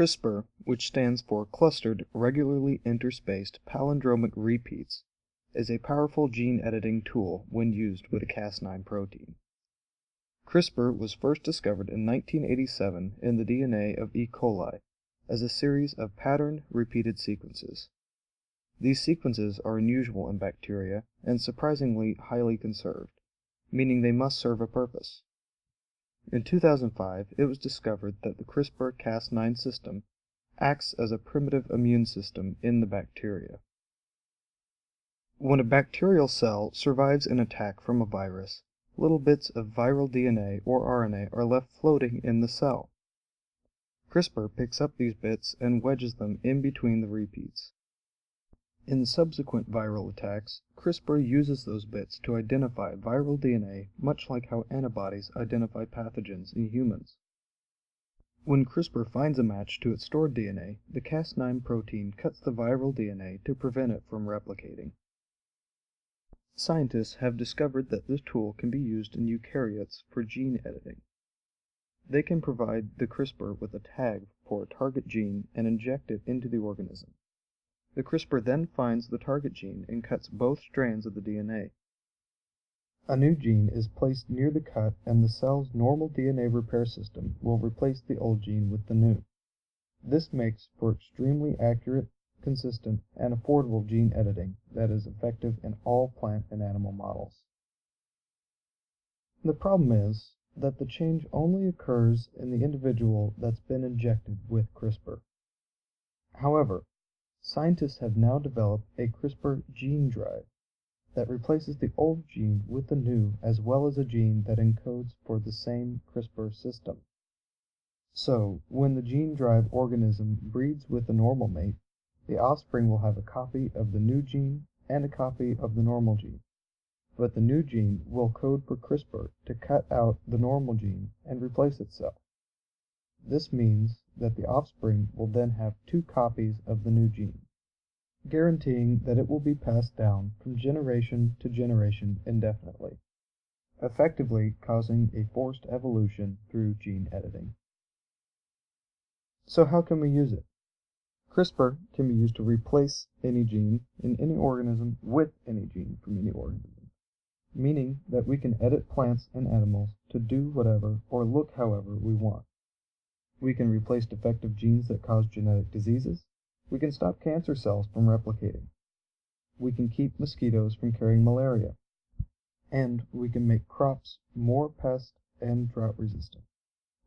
CRISPR, which stands for Clustered Regularly Interspaced Palindromic Repeats, is a powerful gene editing tool when used with a Cas9 protein. CRISPR was first discovered in 1987 in the DNA of E. coli as a series of patterned repeated sequences. These sequences are unusual in bacteria and surprisingly highly conserved, meaning they must serve a purpose. In 2005, it was discovered that the CRISPR-Cas9 system acts as a primitive immune system in the bacteria. When a bacterial cell survives an attack from a virus, little bits of viral DNA or RNA are left floating in the cell. CRISPR picks up these bits and wedges them in between the repeats. In subsequent viral attacks, CRISPR uses those bits to identify viral DNA, much like how antibodies identify pathogens in humans. When CRISPR finds a match to its stored DNA, the Cas9 protein cuts the viral DNA to prevent it from replicating. Scientists have discovered that this tool can be used in eukaryotes for gene editing. They can provide the CRISPR with a tag for a target gene and inject it into the organism. The CRISPR then finds the target gene and cuts both strands of the DNA. A new gene is placed near the cut, and the cell's normal DNA repair system will replace the old gene with the new. This makes for extremely accurate, consistent, and affordable gene editing that is effective in all plant and animal models. The problem is that the change only occurs in the individual that's been injected with CRISPR. However, scientists have now developed a CRISPR gene drive that replaces the old gene with the new, as well as a gene that encodes for the same CRISPR system. So, when the gene drive organism breeds with the normal mate, the offspring will have a copy of the new gene and a copy of the normal gene. But the new gene will code for CRISPR to cut out the normal gene and replace itself. This means that the offspring will then have two copies of the new gene, guaranteeing that it will be passed down from generation to generation indefinitely, effectively causing a forced evolution through gene editing. So how can we use it? CRISPR can be used to replace any gene in any organism with any gene from any organism, meaning that we can edit plants and animals to do whatever or look however we want. We can replace defective genes that cause genetic diseases. We can stop cancer cells from replicating. We can keep mosquitoes from carrying malaria. And we can make crops more pest and drought resistant,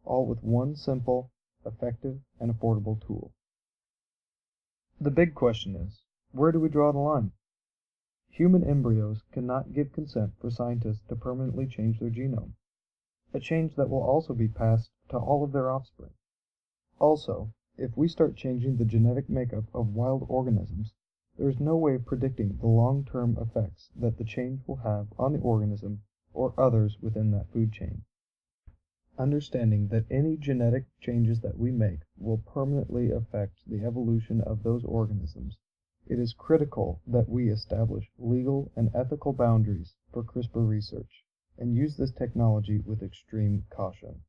all with one simple, effective, and affordable tool. The big question is, where do we draw the line? Human embryos cannot give consent for scientists to permanently change their genome, a change that will also be passed to all of their offspring. Also, if we start changing the genetic makeup of wild organisms, there is no way of predicting the long-term effects that the change will have on the organism or others within that food chain. Understanding that any genetic changes that we make will permanently affect the evolution of those organisms, it is critical that we establish legal and ethical boundaries for CRISPR research and use this technology with extreme caution.